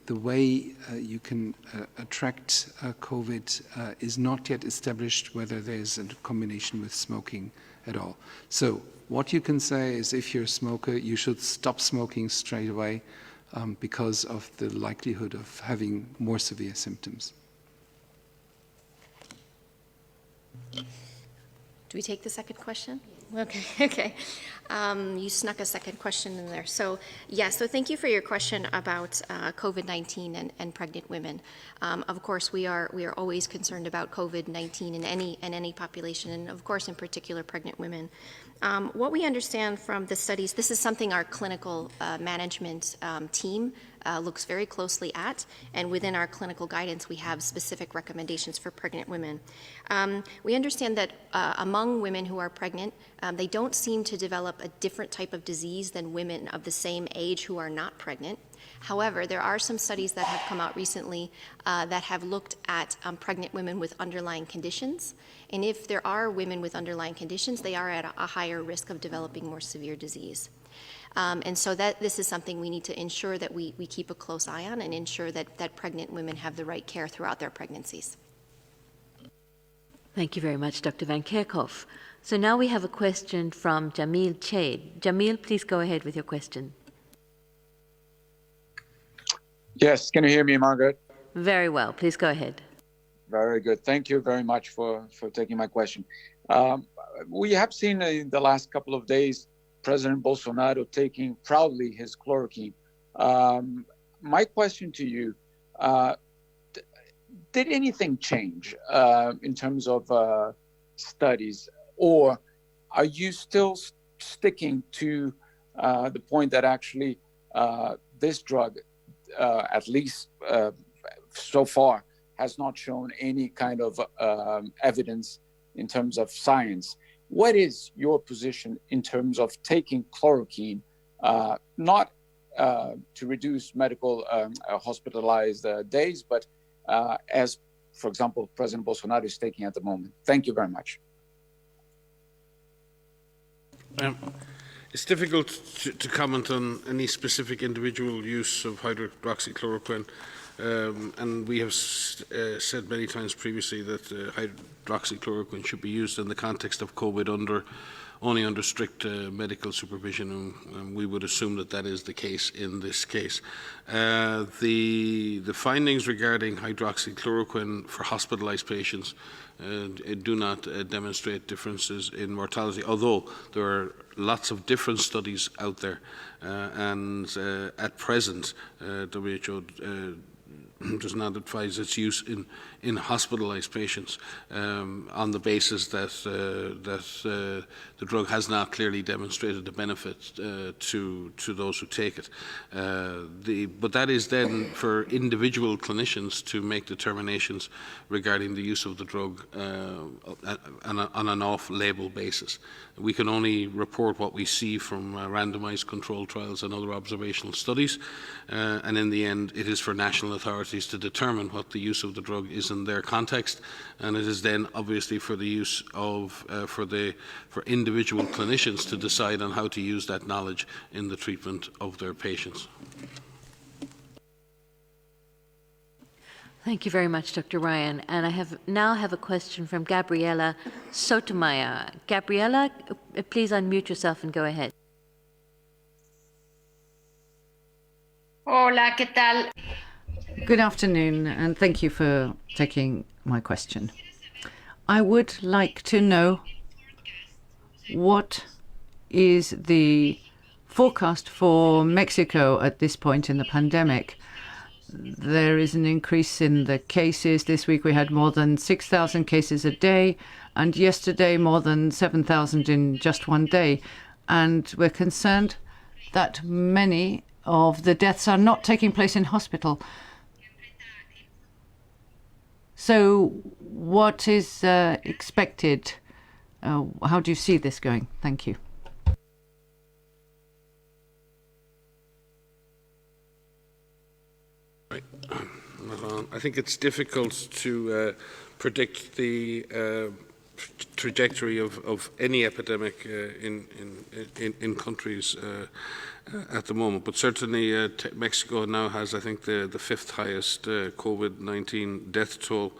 way you can attract COVID is not yet established, whether there's a combination with smoking at all. So what you can say is, if you're a smoker, you should stop smoking straight away because of the likelihood of having more severe symptoms. Do we take the second question? Okay. You snuck a second question in there. So, so thank you for your question about COVID-19 and pregnant women. Of course, we are always concerned about COVID-19 in any population, and of course, in particular, pregnant women. What we understand from the studies, this is something our clinical management team looks very closely at, and within our clinical guidance, we have specific recommendations for pregnant women. We understand that among women who are pregnant, they don't seem to develop a different type of disease than women of the same age who are not pregnant. However, there are some studies that have come out recently that have looked at pregnant women with underlying conditions. And if there are women with underlying conditions, they are at a higher risk of developing more severe disease. And so this is something we need to ensure that we keep a close eye on and ensure that pregnant women have the right care throughout their pregnancies. Thank you very much, Dr. Van Kerkhove. So now we have a question from Jamil Chaid. Jamil, please go ahead with your question. Yes, can you hear me, Margaret? Very well. Please go ahead. Very good. Thank you very much for taking my question. We have seen in the last couple of days President Bolsonaro taking proudly his chloroquine. My question to you, did anything change in terms of studies, or are you still sticking to the point that actually this drug, at least so far, has not shown any kind of evidence in terms of science? What is your position in terms of taking chloroquine, not to reduce medical hospitalized days, but as, for example, President Bolsonaro is taking at the moment? Thank you very much. It's difficult to comment on any specific individual use of hydroxychloroquine. And we have said many times previously that hydroxychloroquine should be used in the context of COVID only under strict medical supervision, and we would assume that is the case in this case. The findings regarding hydroxychloroquine for hospitalized patients do not demonstrate differences in mortality, although there are lots of different studies out there, and at present WHO does not advise its use in hospitalized patients on the basis that the drug has not clearly demonstrated the benefit to those who take it. But that is then for individual clinicians to make determinations regarding the use of the drug on an off-label basis. We can only report what we see from randomized controlled trials and other observational studies, and in the end it is for national authorities to determine what the use of the drug is in their context, and it is then obviously for the use of for individual clinicians to decide on how to use that knowledge in the treatment of their patients. Thank you very much, Dr. Ryan. And I now have a question from Gabriela Sotomayor. Gabriela, please unmute yourself and go ahead. Hola, ¿qué tal? Good afternoon, and thank you for taking my question. I would like to know what is the forecast for Mexico at this point in the pandemic. There is an increase in the cases. This week we had more than 6,000 cases a day, and yesterday more than 7,000 in just one day. And we're concerned that many of the deaths are not taking place in hospital. So what is expected? How do you see this going? Thank you. I think it's difficult to predict the trajectory of any epidemic in countries at the moment, but certainly Mexico now has, I think, the fifth highest COVID-19 death toll,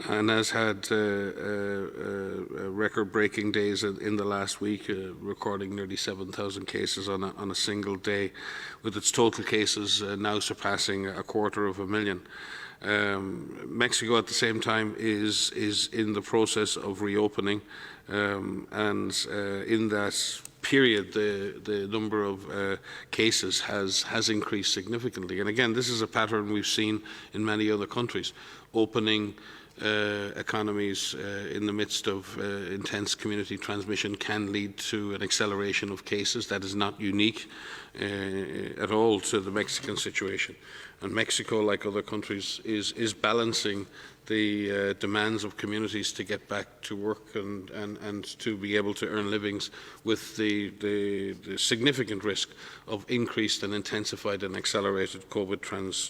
and has had record-breaking days in the last week, recording nearly 7,000 cases on a single day, with its total cases now surpassing 250,000. Mexico, at the same time, is in the process of reopening, and in that period, the number of cases has increased significantly. And again, this is a pattern we've seen in many other countries. Opening economies in the midst of intense community transmission can lead to an acceleration of cases. That is not unique at all to the Mexican situation. And Mexico, like other countries, is balancing the demands of communities to get back to work and to be able to earn livings with the significant risk of increased and intensified and accelerated COVID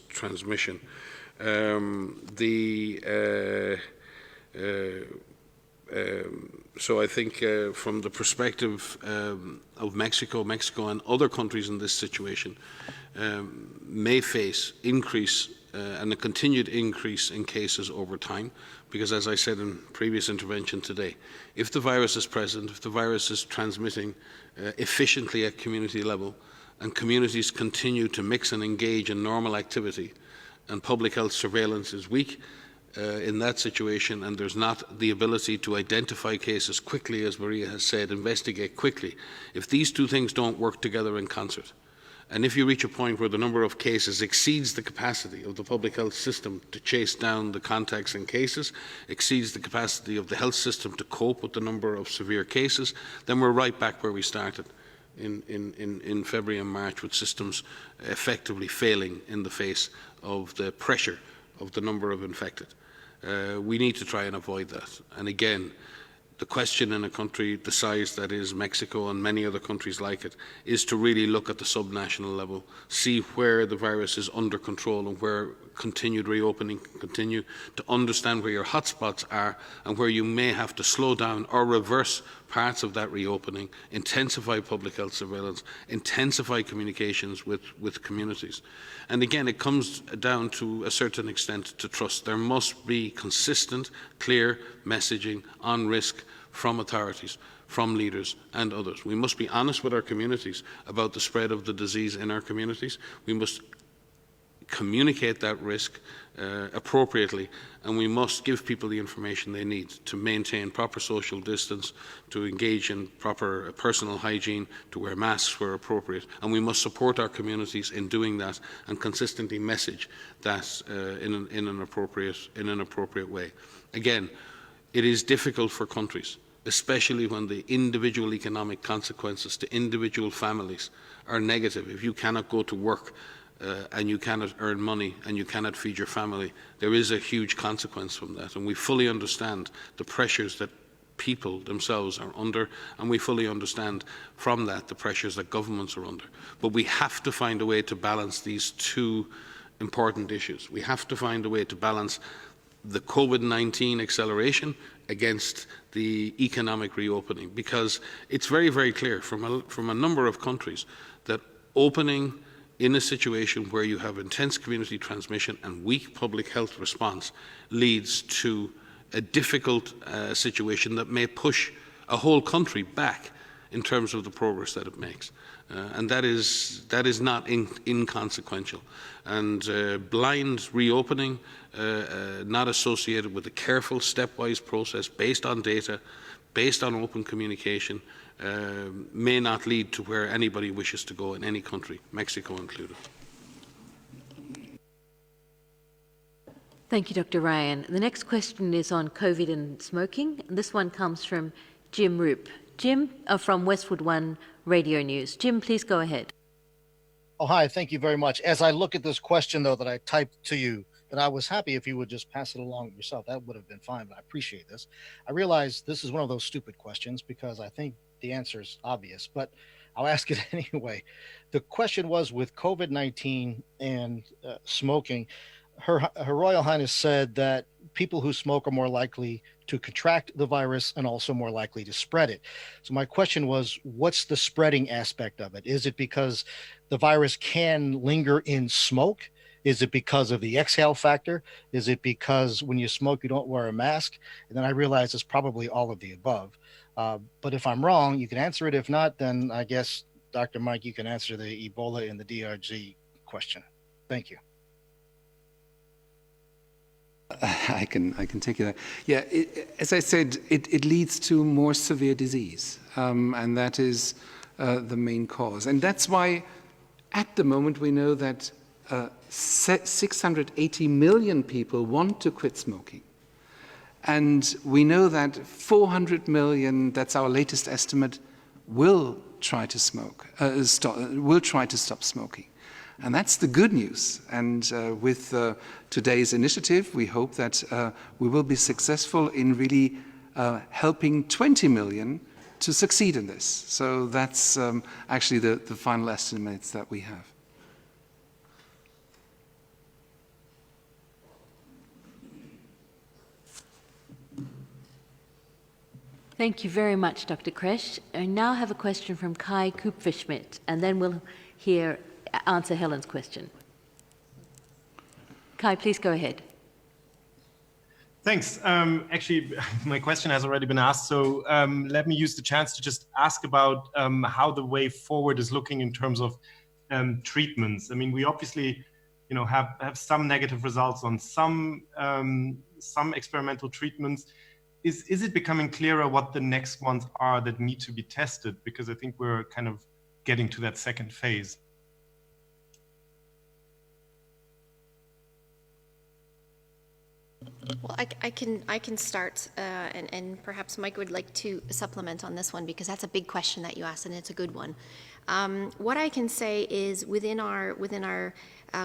transmission. So I think from the perspective of Mexico and other countries in this situation may face increase and a continued increase in cases over time, because as I said in previous intervention today, if the virus is present, if the virus is transmitting efficiently at community level, and communities continue to mix and engage in normal activity, and public health surveillance is weak in that situation, and there's not the ability to identify cases quickly, as Maria has said, investigate quickly, if these two things don't work together in concert, and if you reach a point where the number of cases exceeds the capacity of the public health system to chase down the contacts and cases, exceeds the capacity of the health system to cope with the number of severe cases, then we're right back where we started in February and March, with systems effectively failing in the face of the pressure of the number of infected. We need to try and avoid that. And again, the question in a country the size that is Mexico and many other countries like it is to really look at the subnational level, see where the virus is under control and where continued reopening can continue, to understand where your hotspots are and where you may have to slow down or reverse parts of that reopening, intensify public health surveillance, intensify communications with communities. And again, it comes down to a certain extent to trust. There must be consistent, clear messaging on risk from authorities, from leaders and others. We must be honest with our communities about the spread of the disease in our communities. We must communicate that risk appropriately, and we must give people the information they need to maintain proper social distance, to engage in proper personal hygiene, to wear masks where appropriate, and we must support our communities in doing that and consistently message that in an appropriate way. Again, it is difficult for countries, especially when the individual economic consequences to individual families are negative. If you cannot go to work and you cannot earn money and you cannot feed your family, there is a huge consequence from that. And we fully understand the pressures that people themselves are under, and we fully understand from that the pressures that governments are under. But we have to find a way to balance these two important issues. We have to find a way to balance the COVID-19 acceleration against the economic reopening, because it's very, very clear from a number of countries that opening in a situation where you have intense community transmission and weak public health response leads to a difficult situation that may push a whole country back in terms of the progress that it makes. And that is not inconsequential. And blind reopening, not associated with a careful stepwise process based on data, based on open communication, may not lead to where anybody wishes to go in any country, Mexico included. Thank you, Dr. Ryan. The next question is on COVID and smoking. This one comes from Jim Roop. Jim, from Westwood One Radio News. Jim, please go ahead. Oh, hi. Thank you very much. As I look at this question, though, that I typed to you, that I was happy if you would just pass it along yourself. That would have been fine, but I appreciate this. I realize this is one of those stupid questions because I think the answer is obvious, but I'll ask it anyway. The question was, with COVID-19 and smoking, Her Royal Highness said that people who smoke are more likely to contract the virus and also more likely to spread it. So my question was, what's the spreading aspect of it? Is it because the virus can linger in smoke? Is it because of the exhale factor? Is it because when you smoke, you don't wear a mask? And then I realized it's probably all of the above. But if I'm wrong, you can answer it. If not, then I guess, Dr. Mike, you can answer the Ebola and the DRG question. Thank you. I can take you there. Yeah, as I said, it leads to more severe disease, and that is the main cause. And that's why, at the moment, we know that 680 million people want to quit smoking. And we know that 400 million, that's our latest estimate, will try to stop smoking. And that's the good news. And with today's initiative, we hope that we will be successful in really helping 20 million to succeed in this. So that's actually the final estimates that we have. Thank you very much, Dr. Kresch. I now have a question from Kai Kupferschmidt, and then we'll answer Helen's question. Kai, please go ahead. Thanks. Actually, my question has already been asked, so let me use the chance to just ask about how the way forward is looking in terms of treatments. I mean, we obviously, have some negative results on some experimental treatments. Is it becoming clearer what the next ones are that need to be tested? Because I think we're kind of getting to that second phase. Well, I can start, and perhaps Mike would like to supplement on this one because that's a big question that you asked, and it's a good one. What I can say is within our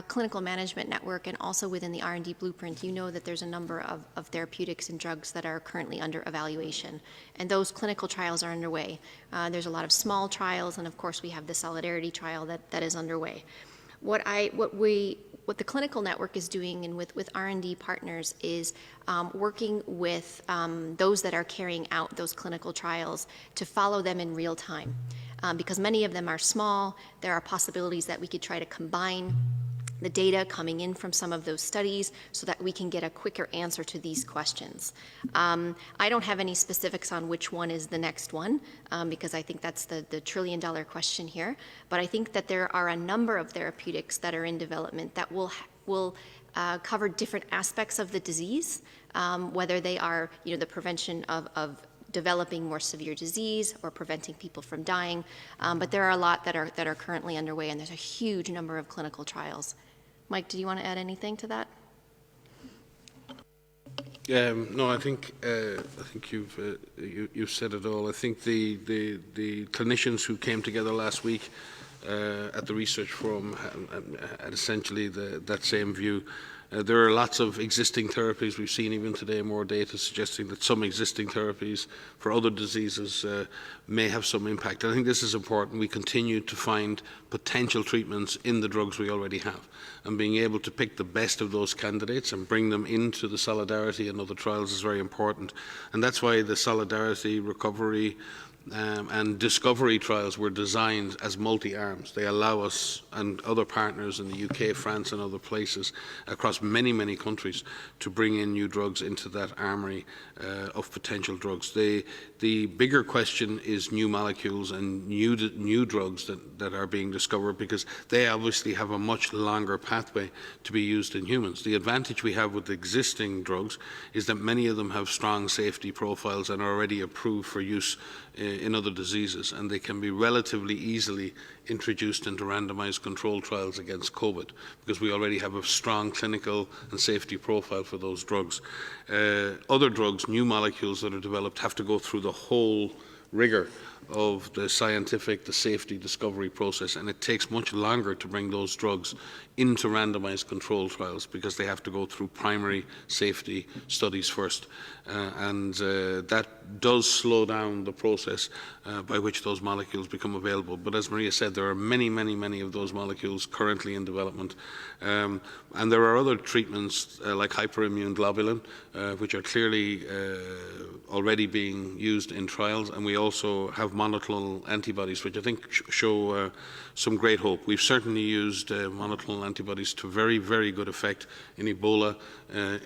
clinical management network and also within the R&D blueprint, you know that there's a number of therapeutics and drugs that are currently under evaluation, and those clinical trials are underway. There's a lot of small trials, and of course we have the Solidarity trial that is underway. What the clinical network is doing and with R&D partners is working with those that are carrying out those clinical trials to follow them in real time. Because many of them are small, there are possibilities that we could try to combine the data coming in from some of those studies so that we can get a quicker answer to these questions. I don't have any specifics on which one is the next one because I think that's the trillion-dollar question here. But I think that there are a number of therapeutics that are in development that will will cover different aspects of the disease, whether they are, the prevention of developing more severe disease or preventing people from dying. But there are a lot that are currently underway, and there's a huge number of clinical trials. Mike, do you want to add anything to that? No, I think you've said it all. I think the clinicians who came together last week at the research forum had essentially that same view. There are lots of existing therapies. We've seen even today more data suggesting that some existing therapies for other diseases may have some impact. I think this is important. We continue to find potential treatments in the drugs we already have. And being able to pick the best of those candidates and bring them into the Solidarity and other trials is very important. And that's why the Solidarity, Recovery, and Discovery trials were designed as multi-arms. They allow us and other partners in the UK, France and other places across many, many countries to bring in new drugs into that armoury of potential drugs. The bigger question is new molecules and new drugs that are being discovered, because they obviously have a much longer pathway to be used in humans. The advantage we have with existing drugs is that many of them have strong safety profiles and are already approved for use in other diseases, and they can be relatively easily introduced into randomized controlled trials against COVID, because we already have a strong clinical and safety profile for those drugs. Other drugs, new molecules that are developed, have to go through the whole rigor of the scientific, the safety discovery process, and it takes much longer to bring those drugs into randomized controlled trials, because they have to go through primary safety studies first. That does slow down the process by which those molecules become available. But as Maria said, there are many, many, many of those molecules currently in development. And there are other treatments like hyperimmune globulin, which are clearly already being used in trials. And we also have monoclonal antibodies, which I think show some great hope. We've certainly used monoclonal antibodies to very, very good effect in Ebola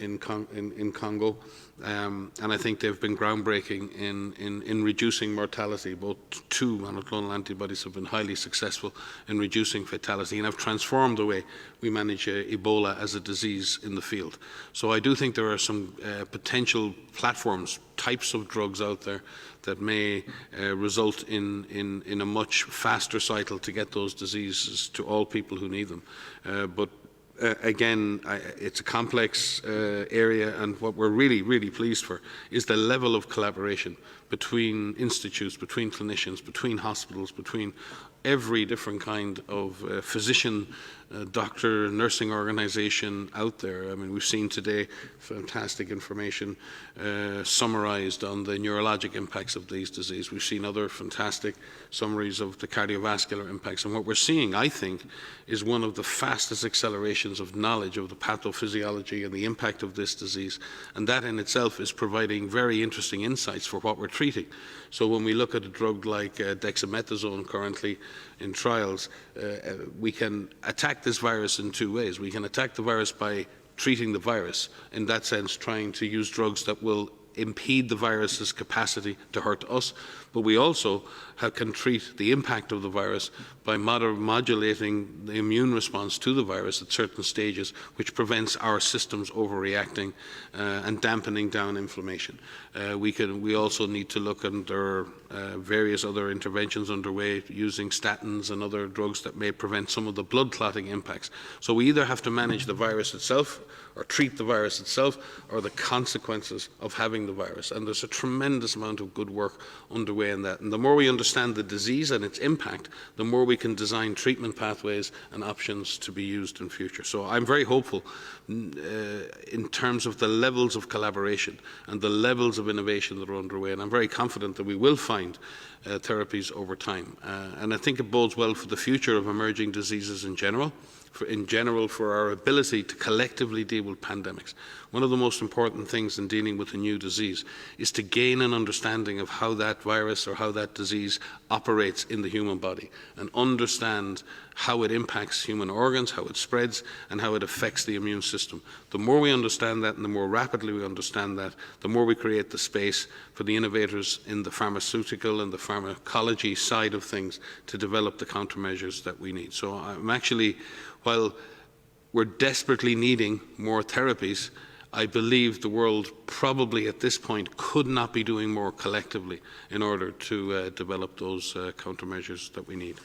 in Congo. And I think they've been groundbreaking in reducing mortality. Both two monoclonal antibodies have been highly successful in reducing fatality and have transformed the way we manage Ebola as a disease in the field. So I do think there are some potential platforms, types of drugs out there that may result in a much faster cycle to get those diseases to all people who need them. But again, it's a complex area, and what we're really, really pleased for is the level of collaboration between institutes, between clinicians, between hospitals, between every different kind of physician, doctor, nursing organization out there. I mean, we've seen today fantastic information summarized on the neurologic impacts of these diseases. We've seen other fantastic summaries of the cardiovascular impacts. And what we're seeing, I think, is one of the fastest accelerations of knowledge of the pathophysiology and the impact of this disease. And that in itself is providing very interesting insights for what we're treating. So when we look at a drug like dexamethasone currently in trials, we can attack this virus in two ways. We can attack the virus by treating the virus, in that sense trying to use drugs that will impede the virus's capacity to hurt us, but we also can treat the impact of the virus by modulating the immune response to the virus at certain stages, which prevents our systems overreacting and dampening down inflammation. We also need to look at there are various other interventions underway using statins and other drugs that may prevent some of the blood clotting impacts. So we either have to manage the virus itself or treat the virus itself, or the consequences of having the virus. And there's a tremendous amount of good work underway in that. And the more we understand the disease and its impact, the more we can design treatment pathways and options to be used in future. So I'm very hopeful in terms of the levels of collaboration and the levels of innovation that are underway. And I'm very confident that we will find therapies over time. And I think it bodes well for the future of emerging diseases in general. For our ability to collectively deal with pandemics. One of the most important things in dealing with a new disease is to gain an understanding of how that virus or how that disease operates in the human body, and understand how it impacts human organs, how it spreads, and how it affects the immune system. The more we understand that, and the more rapidly we understand that, the more we create the space for the innovators in the pharmaceutical and the pharmacology side of things to develop the countermeasures that we need. So I'm actually, while we're desperately needing more therapies, I believe the world probably at this point could not be doing more collectively in order to develop those countermeasures that we need.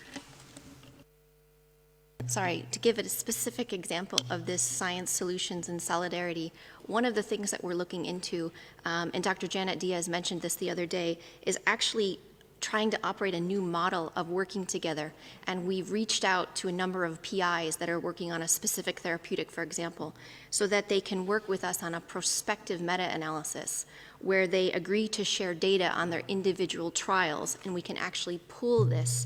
Sorry, to give it a specific example of this science solutions and solidarity, one of the things that we're looking into, and Dr. Janet Diaz mentioned this the other day, is actually trying to operate a new model of working together. And we've reached out to a number of PIs that are working on a specific therapeutic, for example, so that they can work with us on a prospective meta-analysis where they agree to share data on their individual trials, and we can actually pull this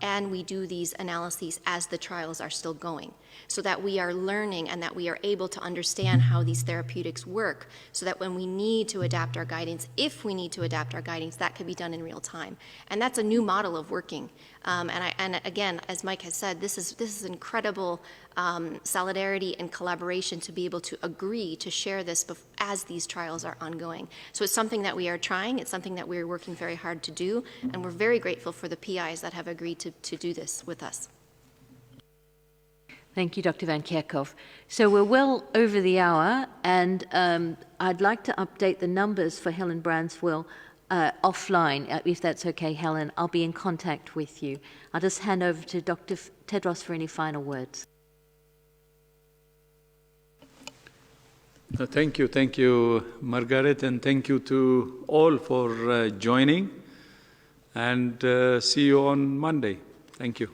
and we do these analyses as the trials are still going, so that we are learning and that we are able to understand how these therapeutics work, so that when we need to adapt our guidance, if we need to adapt our guidance, that can be done in real time. And that's a new model of working. And again, as Mike has said, this is incredible solidarity and collaboration to be able to agree to share this as these trials are ongoing. So it's something that we are trying, it's something that we're working very hard to do, and we're very grateful for the PIs that have agreed to do this with us. Thank you, Dr. Van Kerkhove. So we're well over the hour, and I'd like to update the numbers for Helen Branswell offline, if that's okay, Helen. I'll be in contact with you. I'll just hand over to Dr. Tedros for any final words. Thank you, Margaret, and thank you to all for joining, and see you on Monday. Thank you.